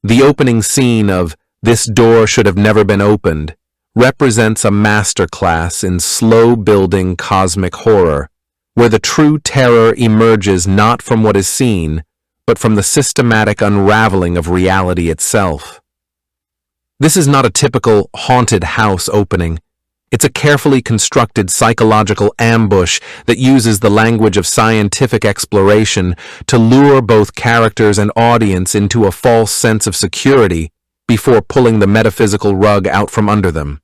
The opening scene of "This door should have never been opened" represents a masterclass in slow-building cosmic horror, where the true terror emerges not from what is seen, but from the systematic unraveling of reality itself. This is not a typical haunted house opening. It's a carefully constructed psychological ambush that uses the language of scientific exploration to lure both characters and audience into a false sense of security before pulling the metaphysical rug out from under them.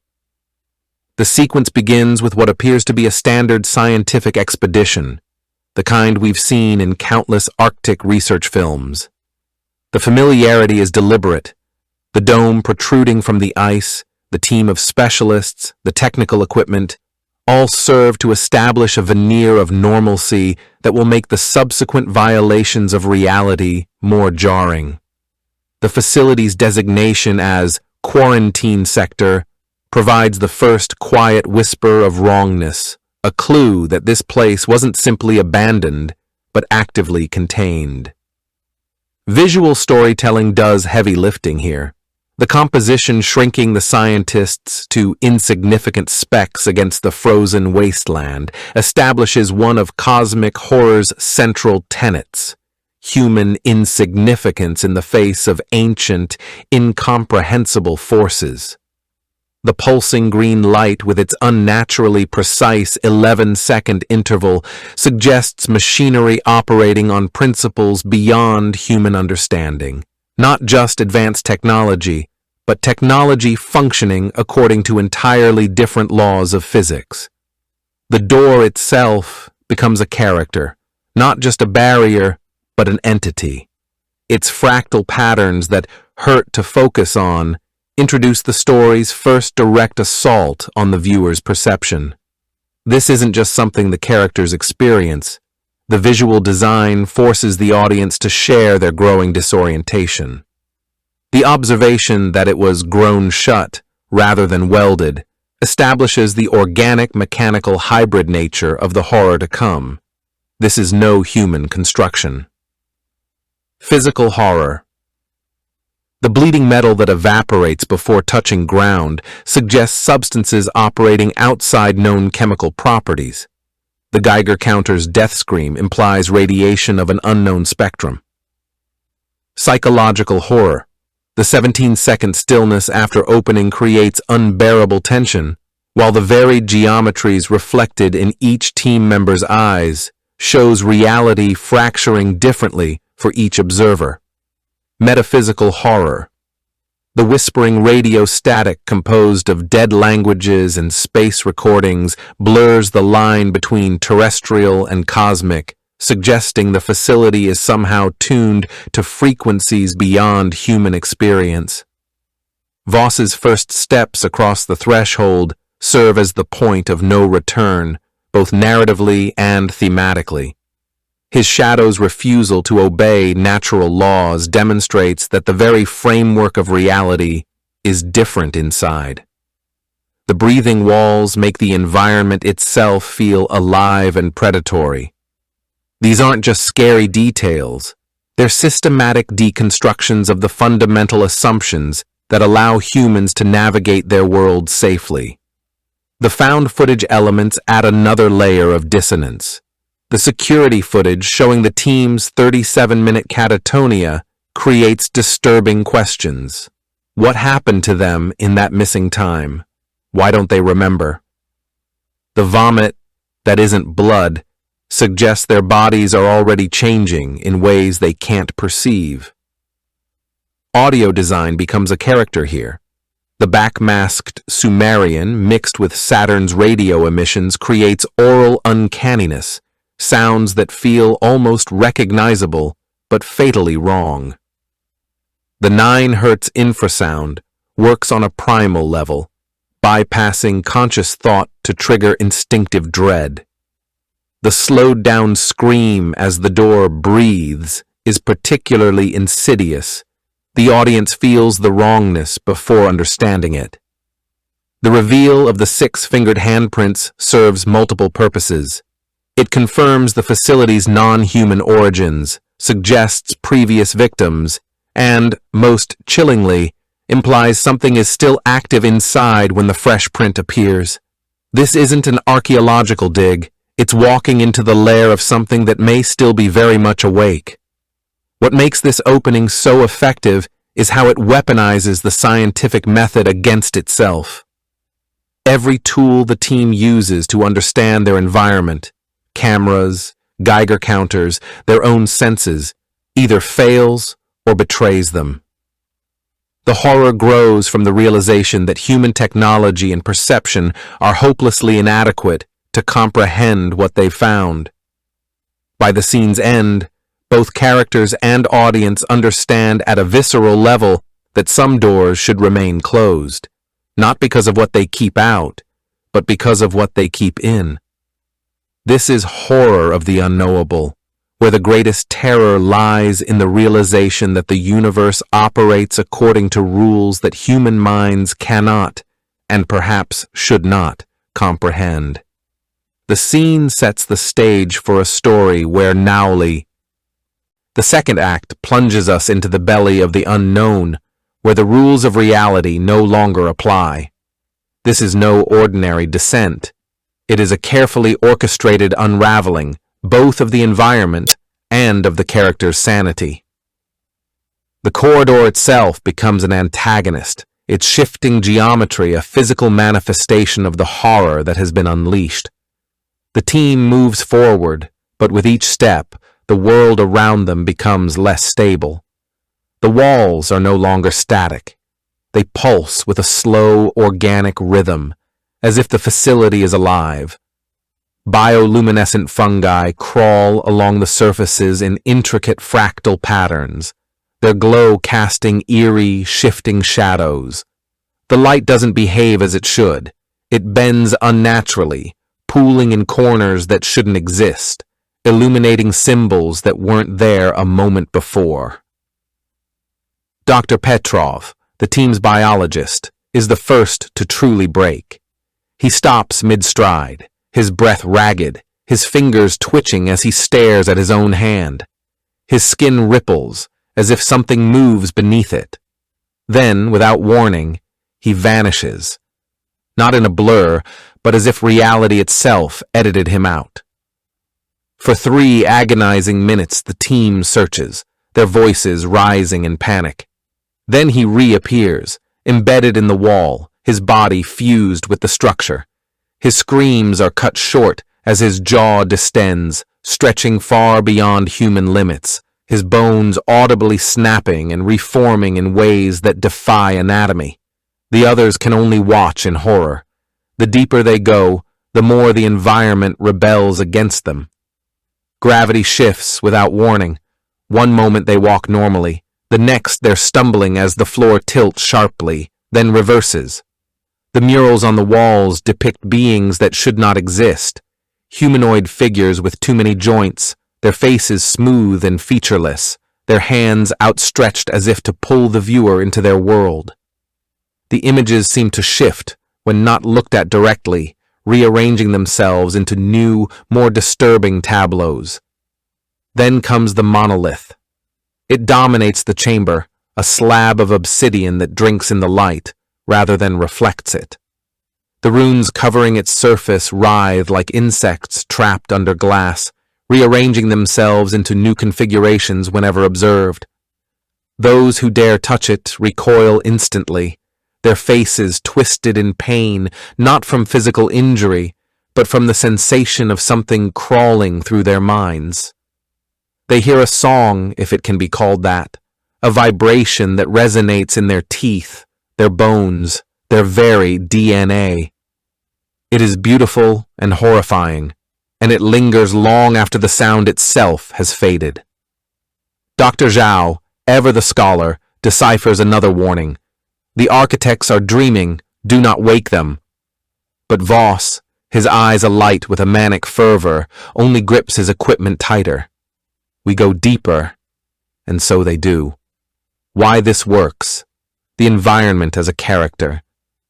The sequence begins with what appears to be a standard scientific expedition, the kind we've seen in countless Arctic research films. The familiarity is deliberate. The dome protruding from the ice, the team of specialists, the technical equipment, all serve to establish a veneer of normalcy that will make the subsequent violations of reality more jarring. The facility's designation as quarantine sector provides the first quiet whisper of wrongness, a clue that this place wasn't simply abandoned, but actively contained. Visual storytelling does heavy lifting here. The composition shrinking the scientists to insignificant specks against the frozen wasteland establishes one of cosmic horror's central tenets: human insignificance in the face of ancient, incomprehensible forces. The pulsing green light with its unnaturally precise 11-second interval suggests machinery operating on principles beyond human understanding. Not just advanced technology, but technology functioning according to entirely different laws of physics. The door itself becomes a character, not just a barrier, but an entity. Its fractal patterns that hurt to focus on introduce the story's first direct assault on the viewer's perception. This isn't just something the characters experience. The visual design forces the audience to share their growing disorientation. The observation that it was grown shut, rather than welded, establishes the organic mechanical hybrid nature of the horror to come. This is no human construction. Physical horror. The bleeding metal that evaporates before touching ground suggests substances operating outside known chemical properties. The Geiger counter's death scream implies radiation of an unknown spectrum. Psychological horror. The 17-second stillness after opening creates unbearable tension, while the varied geometries reflected in each team member's eyes shows reality fracturing differently for each observer. Metaphysical horror. The whispering radio static composed of dead languages and space recordings blurs the line between terrestrial and cosmic, suggesting the facility is somehow tuned to frequencies beyond human experience. Voss's first steps across the threshold serve as the point of no return, both narratively and thematically. His shadow's refusal to obey natural laws demonstrates that the very framework of reality is different inside. The breathing walls make the environment itself feel alive and predatory. These aren't just scary details, they're systematic deconstructions of the fundamental assumptions that allow humans to navigate their world safely. The found footage elements add another layer of dissonance. The security footage showing the team's 37-minute catatonia creates disturbing questions. What happened to them in that missing time? Why don't they remember? The vomit that isn't blood suggests their bodies are already changing in ways they can't perceive. Audio design becomes a character here. The backmasked Sumerian mixed with Saturn's radio emissions creates aural uncanniness, sounds that feel almost recognizable but fatally wrong. The 9 Hz infrasound works on a primal level, bypassing conscious thought to trigger instinctive dread. The slowed-down scream as the door breathes is particularly insidious. The audience feels the wrongness before understanding it. The reveal of the 6-fingered handprints serves multiple purposes. It confirms the facility's non-human origins, suggests previous victims, and, most chillingly, implies something is still active inside when the fresh print appears. This isn't an archaeological dig, it's walking into the lair of something that may still be very much awake. What makes this opening so effective is how it weaponizes the scientific method against itself. Every tool the team uses to understand their environment, cameras, Geiger counters, their own senses, either fails or betrays them. The horror grows from the realization that human technology and perception are hopelessly inadequate to comprehend what they found. By the scene's end, both characters and audience understand at a visceral level that some doors should remain closed, not because of what they keep out, but because of what they keep in. This is horror of the unknowable, where the greatest terror lies in the realization that the universe operates according to rules that human minds cannot, and perhaps should not, comprehend. The scene sets the stage for a story where Nowli. The second act plunges us into the belly of the unknown, where the rules of reality no longer apply. This is no ordinary descent. It is a carefully orchestrated unraveling, both of the environment and of the character's sanity. The corridor itself becomes an antagonist, its shifting geometry a physical manifestation of the horror that has been unleashed. The team moves forward, but with each step, the world around them becomes less stable. The walls are no longer static. They pulse with a slow, organic rhythm, as if the facility is alive. Bioluminescent fungi crawl along the surfaces in intricate fractal patterns, their glow casting eerie, shifting shadows. The light doesn't behave as it should. It bends unnaturally, pooling in corners that shouldn't exist, illuminating symbols that weren't there a moment before. Dr. Petrov, the team's biologist, is the first to truly break. He stops mid-stride, his breath ragged, his fingers twitching as he stares at his own hand. His skin ripples, as if something moves beneath it. Then, without warning, he vanishes. Not in a blur, but as if reality itself edited him out. For 3 agonizing minutes the team searches, their voices rising in panic. Then he reappears, embedded in the wall, his body fused with the structure. His screams are cut short as his jaw distends, stretching far beyond human limits, his bones audibly snapping and reforming in ways that defy anatomy. The others can only watch in horror. The deeper they go, the more the environment rebels against them. Gravity shifts without warning. One moment they walk normally, the next they're stumbling as the floor tilts sharply, then reverses. The murals on the walls depict beings that should not exist, humanoid figures with too many joints, their faces smooth and featureless, their hands outstretched as if to pull the viewer into their world. The images seem to shift when not looked at directly, rearranging themselves into new, more disturbing tableaus. Then comes the monolith. It dominates the chamber, a slab of obsidian that drinks in the light, rather than reflects it. The runes covering its surface writhe like insects trapped under glass, rearranging themselves into new configurations whenever observed. Those who dare touch it recoil instantly, their faces twisted in pain, not from physical injury, but from the sensation of something crawling through their minds. They hear a song, if it can be called that, a vibration that resonates in their teeth, their bones, their very DNA. It is beautiful and horrifying, and it lingers long after the sound itself has faded. Dr. Zhao, ever the scholar, deciphers another warning. The architects are dreaming, do not wake them. But Voss, his eyes alight with a manic fervor, only grips his equipment tighter. We go deeper, and so they do. Why this works? The environment as a character.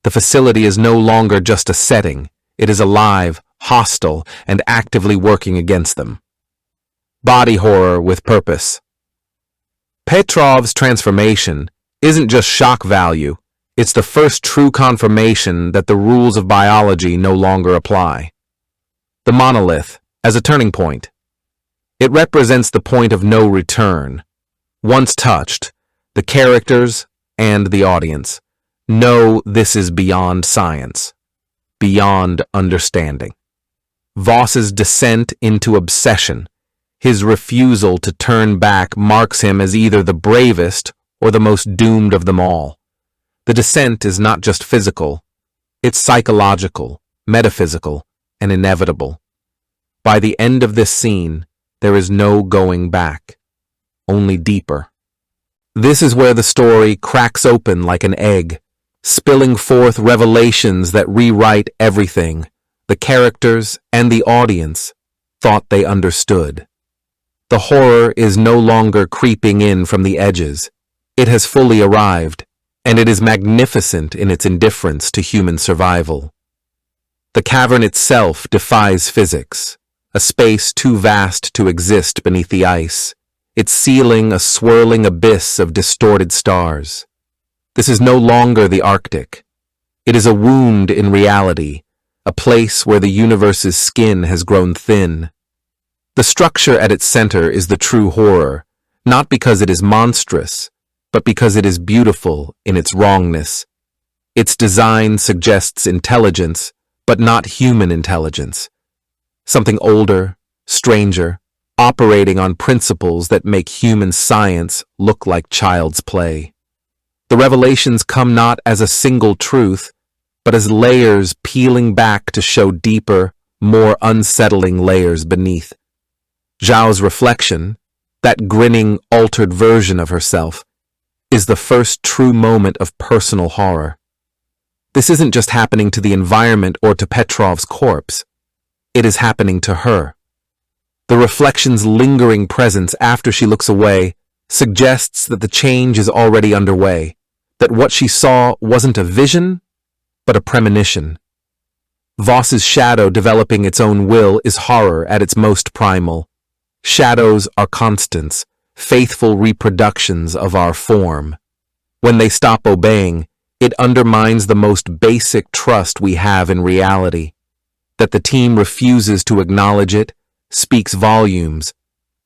The facility is no longer just a setting. It is alive, hostile, and actively working against them. Body horror with purpose. Petrov's transformation isn't just shock value, it's the first true confirmation that the rules of biology no longer apply. The monolith, as a turning point. It represents the point of no return. Once touched, the characters and the audience know this is beyond science, beyond understanding. Voss's descent into obsession, his refusal to turn back, marks him as either the bravest or the most doomed of them all. The descent is not just physical, it's psychological, metaphysical, and inevitable. By the end of this scene, there is no going back, only deeper. This is where the story cracks open like an egg, spilling forth revelations that rewrite everything the characters and the audience thought they understood. The horror is no longer creeping in from the edges. It has fully arrived, and it is magnificent in its indifference to human survival. The cavern itself defies physics, a space too vast to exist beneath the ice, its ceiling a swirling abyss of distorted stars. This is no longer the Arctic. It is a wound in reality, a place where the universe's skin has grown thin. The structure at its center is the true horror, not because it is monstrous, but because it is beautiful in its wrongness. Its design suggests intelligence, but not human intelligence. Something older, stranger, operating on principles that make human science look like child's play. The revelations come not as a single truth, but as layers peeling back to show deeper, more unsettling layers beneath. Zhao's reflection, that grinning, altered version of herself, is the first true moment of personal horror. This isn't just happening to the environment or to Petrov's corpse. It is happening to her. The reflection's lingering presence after she looks away suggests that the change is already underway, that what she saw wasn't a vision, but a premonition. Voss's shadow developing its own will is horror at its most primal. Shadows are constants, faithful reproductions of our form. When they stop obeying, it undermines the most basic trust we have in reality. That the team refuses to acknowledge it speaks volumes.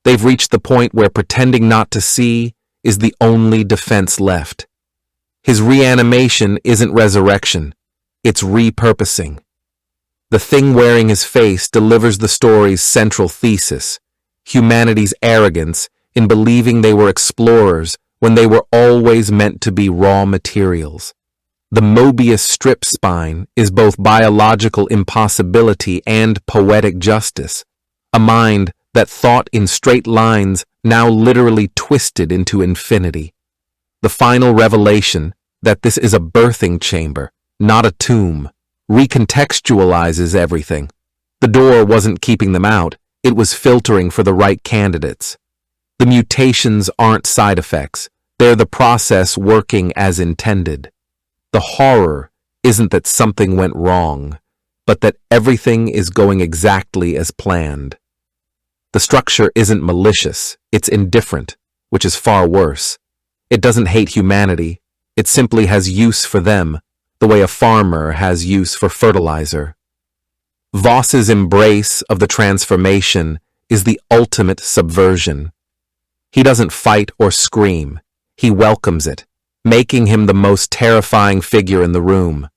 They've reached the point where pretending not to see is the only defense left. His reanimation isn't resurrection, it's repurposing. The thing wearing his face delivers the story's central thesis, humanity's arrogance in believing they were explorers when they were always meant to be raw materials. The Mobius strip spine is both biological impossibility and poetic justice, a mind that thought in straight lines now literally twisted into infinity. The final revelation that this is a birthing chamber, not a tomb, recontextualizes everything. The door wasn't keeping them out, it was filtering for the right candidates. The mutations aren't side effects, they're the process working as intended. The horror isn't that something went wrong, but that everything is going exactly as planned. The structure isn't malicious, it's indifferent, which is far worse. It doesn't hate humanity, it simply has use for them, the way a farmer has use for fertilizer. Voss's embrace of the transformation is the ultimate subversion. He doesn't fight or scream, he welcomes it, making him the most terrifying figure in the room.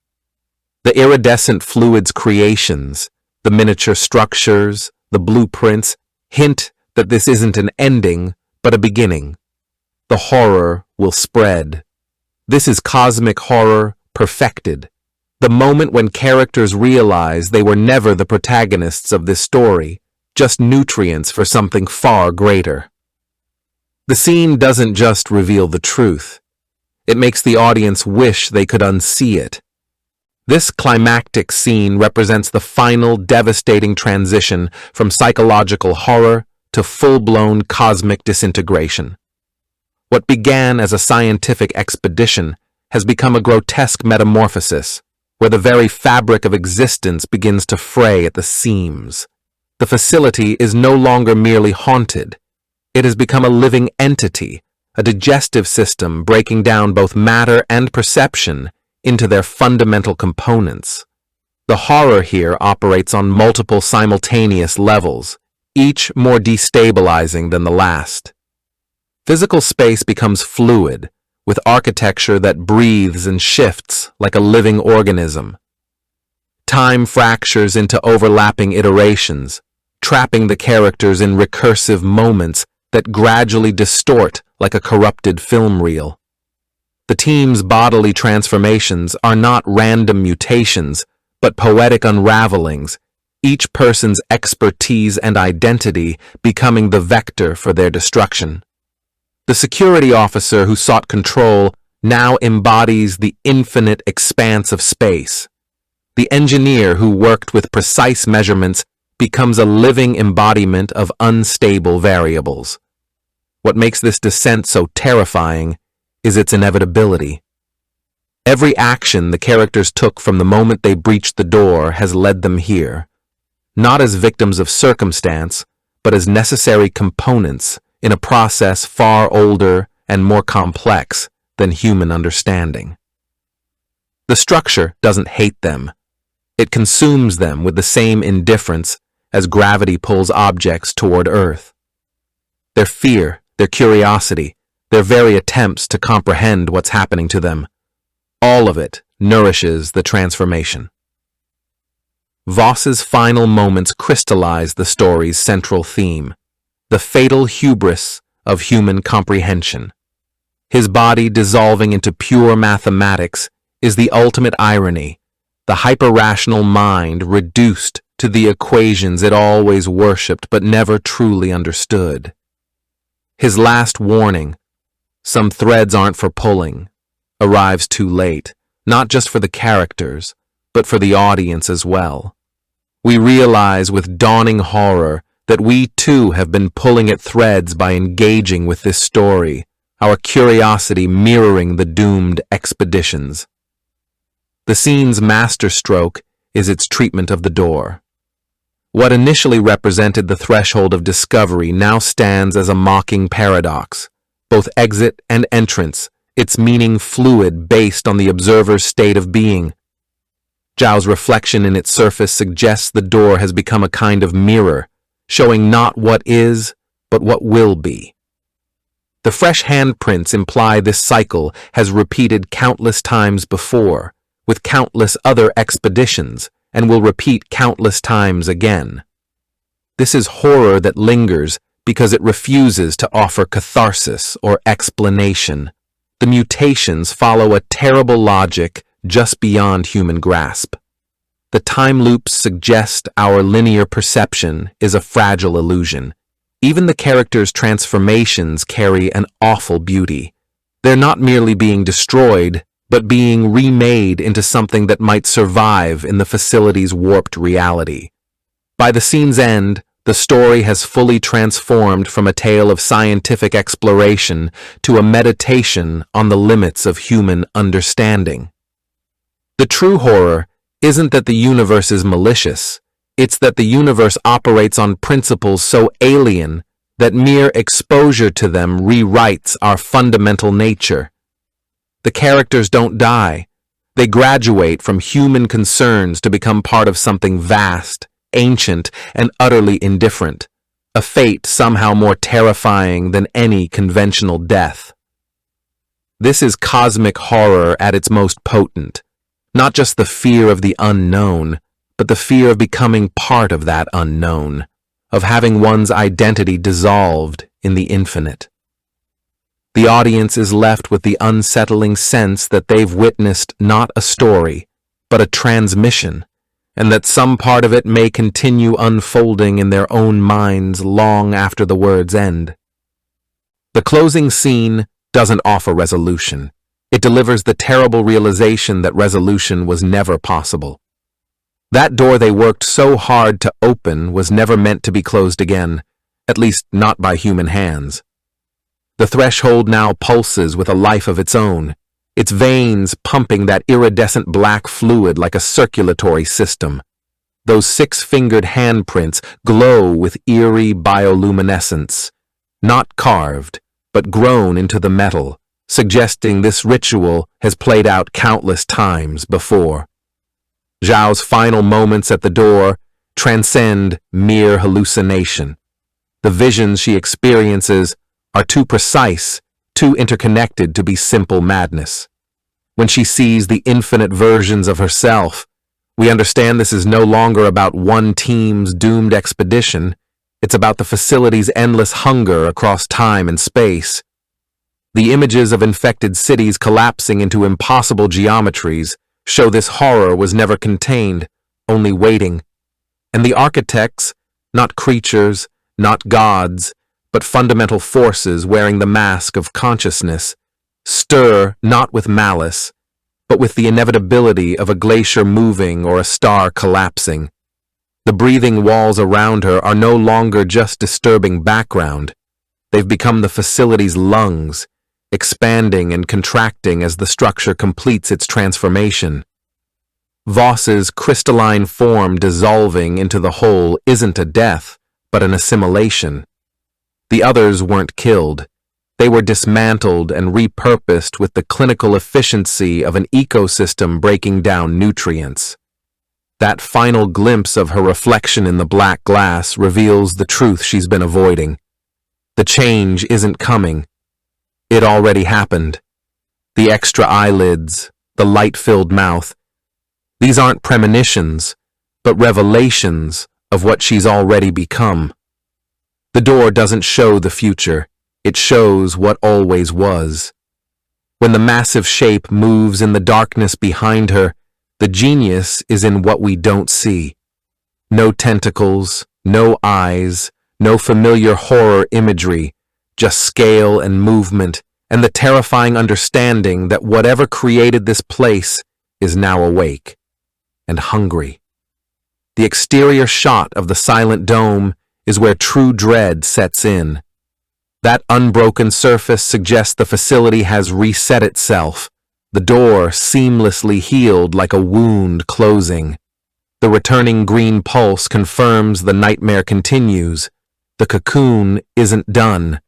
The iridescent fluid's creations, the miniature structures, the blueprints, hint that this isn't an ending, but a beginning. The horror will spread. This is cosmic horror perfected. The moment when characters realize they were never the protagonists of this story, just nutrients for something far greater. The scene doesn't just reveal the truth. It makes the audience wish they could unsee it. This climactic scene represents the final devastating transition from psychological horror to full-blown cosmic disintegration. What began as a scientific expedition has become a grotesque metamorphosis, where the very fabric of existence begins to fray at the seams. The facility is no longer merely haunted. It has become a living entity, a digestive system breaking down both matter and perception into their fundamental components. The horror here operates on multiple simultaneous levels, each more destabilizing than the last. Physical space becomes fluid, with architecture that breathes and shifts like a living organism. Time fractures into overlapping iterations, trapping the characters in recursive moments that gradually distort like a corrupted film reel. The team's bodily transformations are not random mutations, but poetic unravelings, each person's expertise and identity becoming the vector for their destruction. The security officer who sought control now embodies the infinite expanse of space. The engineer who worked with precise measurements becomes a living embodiment of unstable variables. What makes this descent so terrifying is its inevitability. Every action the characters took from the moment they breached the door has led them here, not as victims of circumstance, but as necessary components in a process far older and more complex than human understanding. The structure doesn't hate them. It consumes them with the same indifference as gravity pulls objects toward Earth. Their fear, their curiosity, their very attempts to comprehend what's happening to them, all of it nourishes the transformation. Voss's final moments crystallize the story's central theme, the fatal hubris of human comprehension. His body dissolving into pure mathematics is the ultimate irony, the hyper-rational mind reduced to the equations it always worshipped but never truly understood. His last warning, "Some threads aren't for pulling," arrives too late, not just for the characters, but for the audience as well. We realize with dawning horror that we too have been pulling at threads by engaging with this story, our curiosity mirroring the doomed expeditions. The scene's masterstroke is its treatment of the door. What initially represented the threshold of discovery now stands as a mocking paradox, both exit and entrance, its meaning fluid based on the observer's state of being. Zhao's reflection in its surface suggests the door has become a kind of mirror, showing not what is, but what will be. The fresh handprints imply this cycle has repeated countless times before, with countless other expeditions, and will repeat countless times again. This is horror that lingers because it refuses to offer catharsis or explanation. The mutations follow a terrible logic just beyond human grasp. The time loops suggest our linear perception is a fragile illusion. Even the characters' transformations carry an awful beauty. They're not merely being destroyed, but being remade into something that might survive in the facility's warped reality. By the scene's end, the story has fully transformed from a tale of scientific exploration to a meditation on the limits of human understanding. The true horror isn't that the universe is malicious, it's that the universe operates on principles so alien that mere exposure to them rewrites our fundamental nature. The characters don't die. They graduate from human concerns to become part of something vast, ancient, and utterly indifferent, a fate somehow more terrifying than any conventional death. This is cosmic horror at its most potent, not just the fear of the unknown, but the fear of becoming part of that unknown, of having one's identity dissolved in the infinite. The audience is left with the unsettling sense that they've witnessed not a story, but a transmission, and that some part of it may continue unfolding in their own minds long after the words end. The closing scene doesn't offer resolution. It delivers the terrible realization that resolution was never possible. That door they worked so hard to open was never meant to be closed again, at least not by human hands. The threshold now pulses with a life of its own, its veins pumping that iridescent black fluid like a circulatory system. Those six-fingered handprints glow with eerie bioluminescence, not carved, but grown into the metal, suggesting this ritual has played out countless times before. Zhao's final moments at the door transcend mere hallucination. The visions she experiences are too precise, too interconnected to be simple madness. When she sees the infinite versions of herself, we understand this is no longer about one team's doomed expedition. It's about the facility's endless hunger across time and space. The images of infected cities collapsing into impossible geometries show this horror was never contained, only waiting. And the architects, not creatures, not gods, but fundamental forces wearing the mask of consciousness, stir not with malice, but with the inevitability of a glacier moving or a star collapsing. The breathing walls around her are no longer just disturbing background. They've become the facility's lungs, expanding and contracting as the structure completes its transformation. Voss's crystalline form dissolving into the whole isn't a death, but an assimilation. The others weren't killed. They were dismantled and repurposed with the clinical efficiency of an ecosystem breaking down nutrients. That final glimpse of her reflection in the black glass reveals the truth she's been avoiding. The change isn't coming. It already happened. The extra eyelids, the light-filled mouth. These aren't premonitions, but revelations of what she's already become. The door doesn't show the future. It shows what always was. When the massive shape moves in the darkness behind her, the genius is in what we don't see. No tentacles, no eyes, no familiar horror imagery, just scale and movement, and the terrifying understanding that whatever created this place is now awake and hungry. The exterior shot of the silent dome is where true dread sets in. That unbroken surface suggests the facility has reset itself, the door seamlessly healed like a wound closing. The returning green pulse confirms the nightmare continues. The cocoon isn't done.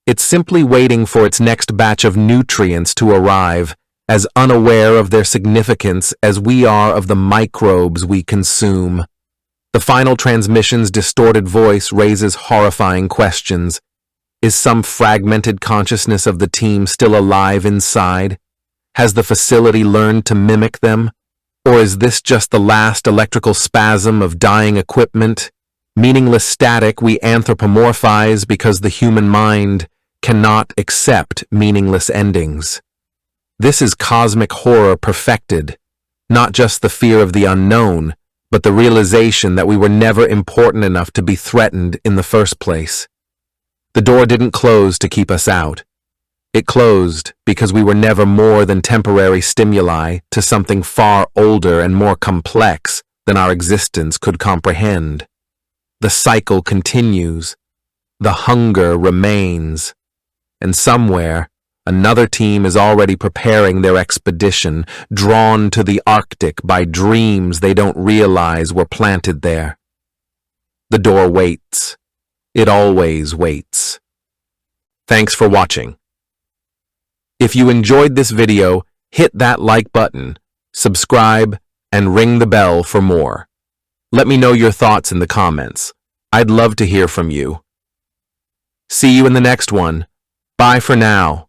It's simply waiting for its next batch of nutrients to arrive, as unaware of their significance as we are of the microbes we consume. The final transmission's distorted voice raises horrifying questions. Is some fragmented consciousness of the team still alive inside? Has the facility learned to mimic them? Or is this just the last electrical spasm of dying equipment? Meaningless static we anthropomorphize because the human mind cannot accept meaningless endings. This is cosmic horror perfected, not just the fear of the unknown, but the realization that we were never important enough to be threatened in the first place. The door didn't close to keep us out. It closed because we were never more than temporary stimuli to something far older and more complex than our existence could comprehend. The cycle continues. The hunger remains. And somewhere, another team is already preparing their expedition, drawn to the Arctic by dreams they don't realize were planted there. The door waits. It always waits. Thanks for watching. If you enjoyed this video, hit that like button, subscribe, and ring the bell for more. Let me know your thoughts in the comments. I'd love to hear from you. See you in the next one. Bye for now.